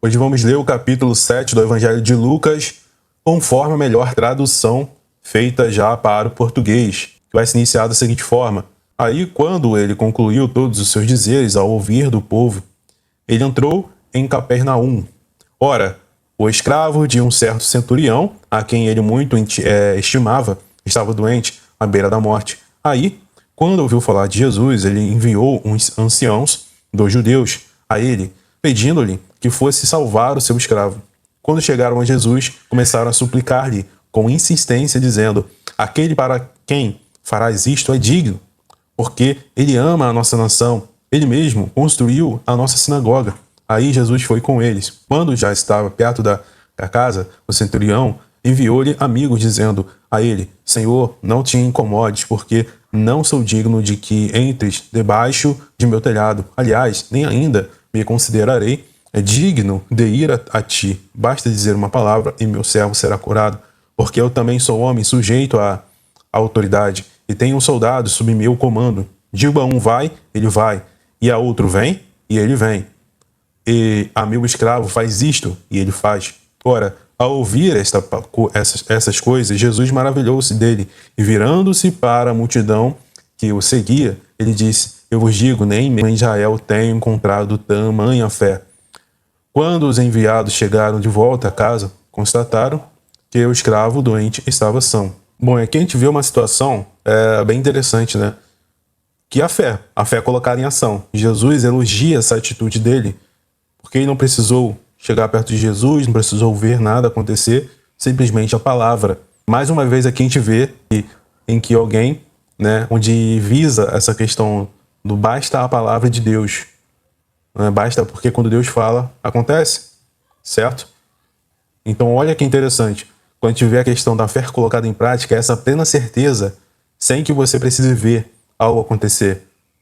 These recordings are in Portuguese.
Hoje vamos ler o capítulo 7 do Evangelho de Lucas, conforme a melhor tradução feita já para o português, que vai se iniciar da seguinte forma. Aí, quando ele concluiu todos os seus dizeres ao ouvir do povo, ele entrou em Capernaum. Ora, o escravo de um certo centurião, a quem ele muito estimava, estava doente, à beira da morte. Aí, quando ouviu falar de Jesus, ele enviou uns anciãos dos judeus a ele, pedindo-lhe que fosse salvar o seu escravo. Quando chegaram a Jesus, começaram a suplicar-lhe com insistência, dizendo: aquele para quem farás isto é digno, porque ele ama a nossa nação. Ele mesmo construiu a nossa sinagoga. Aí Jesus foi com eles. Quando já estava perto da casa, o centurião enviou-lhe amigos, dizendo a ele: Senhor, não te incomodes, porque não sou digno de que entres debaixo de meu telhado. Aliás, nem ainda me considerarei digno de ir a ti. Basta dizer uma palavra e meu servo será curado, porque eu também sou homem sujeito à autoridade e tenho um soldado sob meu comando. Digo a um vai, ele vai, e a outro vem, e ele vem. E a meu escravo faz isto, e ele faz. Ora, ao ouvir essas coisas, Jesus maravilhou-se dele, e virando-se para a multidão que o seguia, ele disse: eu vos digo, nem mesmo em Israel tenho encontrado tamanha fé. Quando os enviados chegaram de volta a casa, constataram que o escravo doente estava são. Bom, aqui a gente vê uma situação bem interessante, né? Que a fé colocada em ação. Jesus elogia essa atitude dele, porque ele não precisou chegar perto de Jesus, não precisou ver nada acontecer, simplesmente a palavra. Mais uma vez aqui a gente vê em que alguém, né, onde visa essa questão do basta a palavra de Deus. Basta porque quando Deus fala, acontece, certo? Então olha que interessante. Quando a gente vê a questão da fé colocada em prática, é essa plena certeza, sem que você precise ver algo acontecer.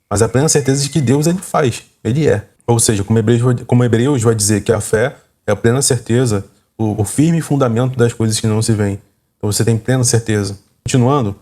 Mas a plena certeza de que Deus, ele faz, ele é. Ou seja, como Hebreus vai dizer que a fé é a plena certeza, o firme fundamento das coisas que não se veem. Então você tem plena certeza. Continuando,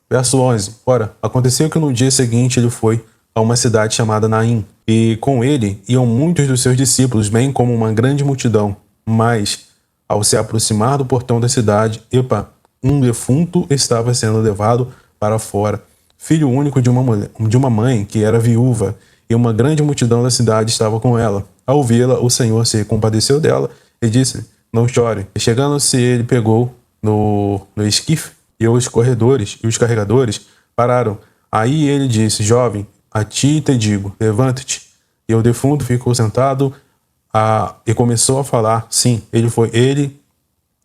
verso 11. Ora, aconteceu que no dia seguinte ele foi a uma cidade chamada Naim, e com ele iam muitos dos seus discípulos, bem como uma grande multidão. Mas, ao se aproximar do portão da cidade, epa, um defunto estava sendo levado para fora, filho único de uma mãe que era viúva, e uma grande multidão da cidade estava com ela. Ao vê-la, o Senhor se compadeceu dela e disse: não chore. E chegando-se, ele pegou no esquife, e os corredores e os carregadores pararam. Aí ele disse: jovem, a ti te digo, levanta-te. E o defunto ficou sentado e começou a falar. Sim, ele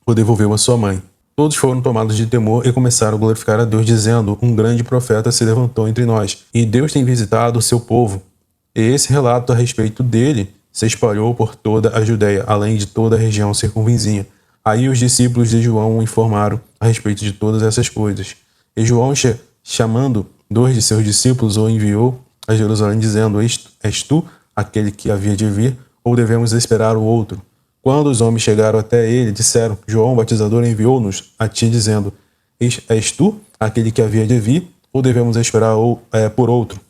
o devolveu à sua mãe. Todos foram tomados de temor e começaram a glorificar a Deus, dizendo: um grande profeta se levantou entre nós, e Deus tem visitado o seu povo. E esse relato a respeito dele se espalhou por toda a Judéia, além de toda a região circunvizinha. Aí os discípulos de João o informaram a respeito de todas essas coisas. E João, chamando 2 de seus discípulos, o enviou a Jerusalém, dizendo: és tu aquele que havia de vir, ou devemos esperar o outro? Quando os homens chegaram até ele, disseram: João Batizador enviou-nos a ti, dizendo: és tu aquele que havia de vir, ou devemos esperar por outro?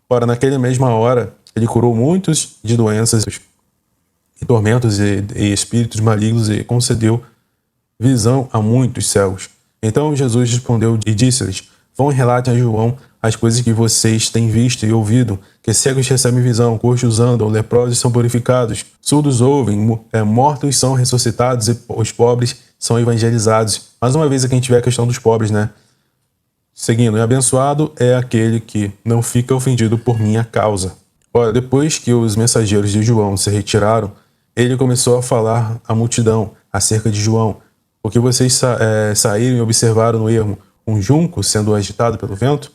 Ora, naquela mesma hora, ele curou muitos de doenças e tormentos e espíritos malignos, e concedeu visão a muitos cegos. Então Jesus respondeu e disse-lhes: vão e relatem a João as coisas que vocês têm visto e ouvido, que cegos recebem visão, coxos andam, leprosos são purificados, surdos ouvem, mortos são ressuscitados e os pobres são evangelizados. Mais uma vez aqui a gente vê a questão dos pobres, né? Seguindo, e abençoado é aquele que não fica ofendido por minha causa. Ora, depois que os mensageiros de João se retiraram, ele começou a falar à multidão acerca de João. Porque vocês saíram e observaram no ermo um junco sendo agitado pelo vento?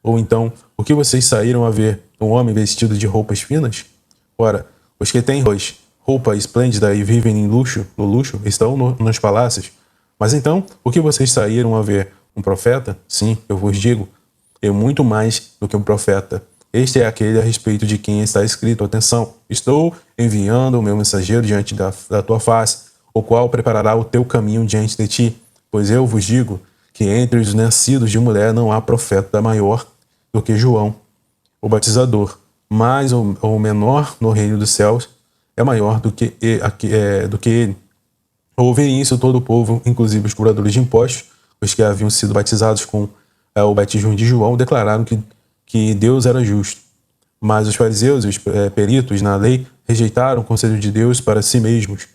Ou então, por que vocês saíram a ver um homem vestido de roupas finas? Ora, os que têm roupa esplêndida e vivem no luxo, estão nos palácios. Mas então, por que vocês saíram a ver um profeta? Sim, eu vos digo, é muito mais do que um profeta. Este é aquele a respeito de quem está escrito: atenção, estou enviando o meu mensageiro diante da tua face, o qual preparará o teu caminho diante de ti. Pois eu vos digo que entre os nascidos de mulher não há profeta maior do que João, o batizador, mas o menor no reino dos céus é maior do que ele. Ao ouvirem isso, todo o povo, inclusive os cobradores de impostos, os que haviam sido batizados com o batismo de João, declararam que Deus era justo. Mas os fariseus e os peritos na lei rejeitaram o conselho de Deus para si mesmos,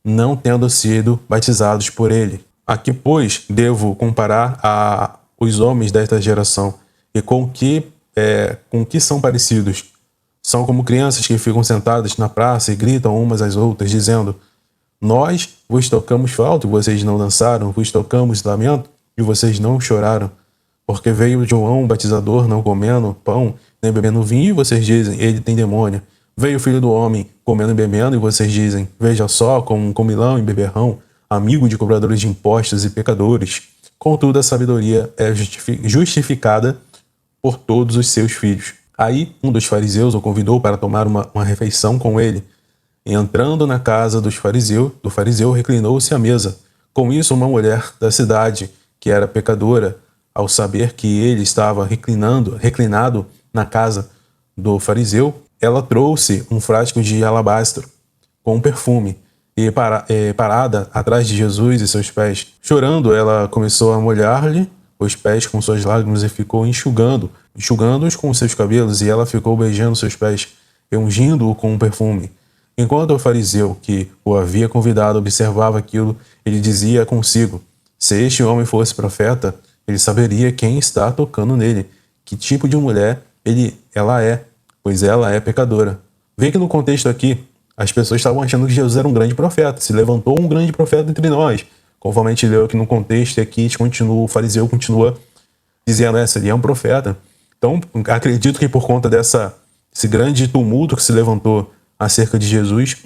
não tendo sido batizados por ele. Aqui, pois, devo comparar os homens desta geração e com que são parecidos. São como crianças que ficam sentadas na praça e gritam umas às outras, dizendo: nós vos tocamos flauta e vocês não dançaram, vos tocamos lamento e vocês não choraram. Porque veio João o batizador não comendo pão, nem bebendo vinho, e vocês dizem: ele tem demônio. Veio o Filho do Homem comendo e bebendo, e vocês dizem: veja só, como um comilão e beberrão, amigo de cobradores de impostos e pecadores. Contudo, a sabedoria é justificada por todos os seus filhos. Aí um dos fariseus o convidou para tomar uma refeição com ele. E entrando na casa do fariseu reclinou-se à mesa. Com isso, uma mulher da cidade, que era pecadora, ao saber que ele estava reclinado na casa do fariseu, ela trouxe um frasco de alabastro com um perfume e parada atrás de Jesus e seus pés. Chorando, ela começou a molhar-lhe os pés com suas lágrimas e ficou enxugando-os com seus cabelos, e ela ficou beijando seus pés e ungindo-o com um perfume. Enquanto o fariseu que o havia convidado observava aquilo, ele dizia consigo: se este homem fosse profeta, ele saberia quem está tocando nele, que tipo de mulher ela é, pois ela é pecadora. Vê que no contexto aqui, as pessoas estavam achando que Jesus era um grande profeta, se levantou um grande profeta entre nós. Conforme a gente leu aqui no contexto, e aqui o fariseu continua dizendo: ele é um profeta. Então, acredito que por conta desse grande tumulto que se levantou acerca de Jesus,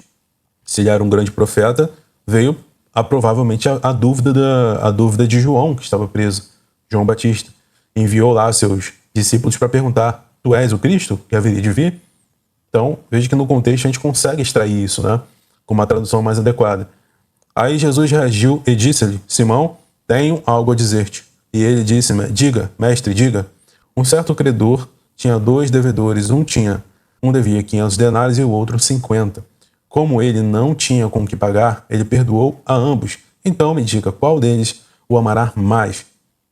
se ele era um grande profeta, veio provavelmente a dúvida de João, que estava preso, João Batista. Enviou lá seus discípulos para perguntar: tu és o Cristo que haveria de vir? Então, veja que no contexto a gente consegue extrair isso, né, com uma tradução mais adequada. Aí Jesus reagiu e disse-lhe: Simão, tenho algo a dizer-te. E ele disse: diga, mestre, diga. Um certo credor tinha 2 devedores. Um devia 500 denários e o outro 50. Como ele não tinha com que pagar, ele perdoou a ambos. Então me diga, qual deles o amará mais?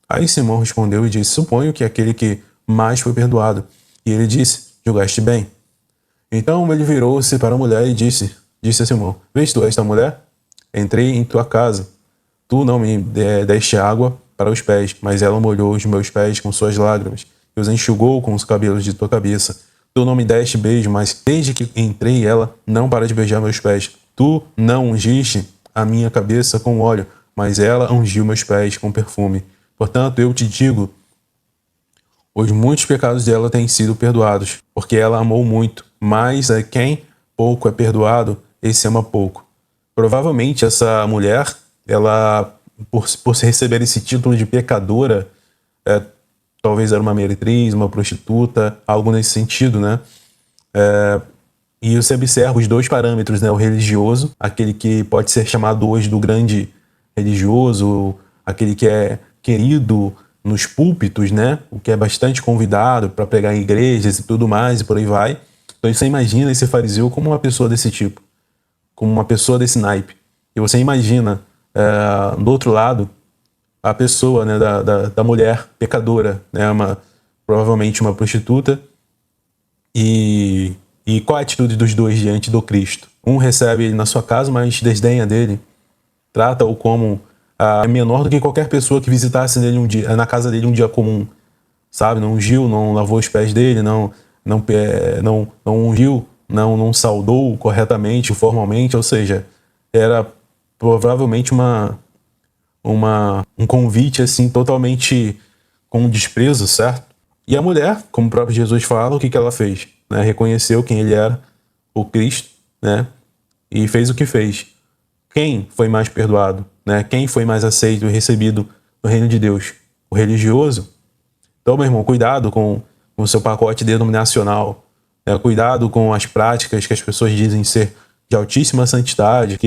Aí Simão respondeu e disse: suponho que aquele que mais foi perdoado. E ele disse: julgaste bem. Então ele virou-se para a mulher e disse a Simão: vês tu esta mulher? Entrei em tua casa. Tu não me deste água para os pés, mas ela molhou os meus pés com suas lágrimas e os enxugou com os cabelos de tua cabeça. Tu não me deste beijo, mas desde que entrei ela não para de beijar meus pés. Tu não ungiste a minha cabeça com óleo, mas ela ungiu meus pés com perfume. Portanto, eu te digo, os muitos pecados dela têm sido perdoados, porque ela amou muito. Mas a quem pouco é perdoado, esse ama pouco. Provavelmente essa mulher, ela, por receber esse título de pecadora, talvez era uma meretriz, uma prostituta, algo nesse sentido, né? E você observa os 2 parâmetros, né? O religioso, aquele que pode ser chamado hoje do grande religioso, aquele que é querido nos púlpitos, né? O que é bastante convidado para pregar em igrejas e tudo mais, e por aí vai. Então você imagina esse fariseu como uma pessoa desse tipo, como uma pessoa desse naipe. E você imagina, do outro lado, a pessoa, né, da mulher pecadora, né, provavelmente uma prostituta. E qual a atitude dos 2 diante do Cristo? Um recebe ele na sua casa, mas desdenha dele, trata-o como menor do que qualquer pessoa que visitasse na casa dele um dia comum, sabe? Não ungiu, não lavou os pés dele, não ungiu, não saudou corretamente, formalmente, ou seja, era provavelmente um convite assim totalmente com desprezo, certo? E a mulher, como o próprio Jesus fala, o que ela fez? Né? Reconheceu quem ele era, o Cristo, né? E fez o que fez. Quem foi mais perdoado? Né? Quem foi mais aceito e recebido no reino de Deus? O religioso? Então, meu irmão, cuidado com o seu pacote denominacional. Cuidado com as práticas que as pessoas dizem ser de altíssima santidade,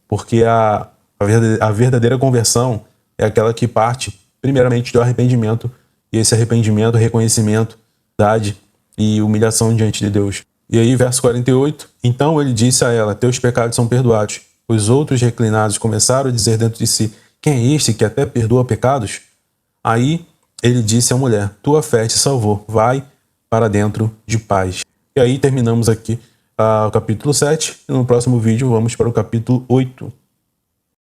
porque a verdadeira conversão é aquela que parte, primeiramente, do arrependimento, e esse arrependimento, reconhecimento, verdade e humilhação diante de Deus. E aí, verso 48, então ele disse a ela, teus pecados são perdoados. Os outros reclinados começaram a dizer dentro de si, quem é este que até perdoa pecados? Aí ele disse à mulher, tua fé te salvou, vai para dentro de paz. E aí terminamos aqui o capítulo 7, e no próximo vídeo vamos para o capítulo 8.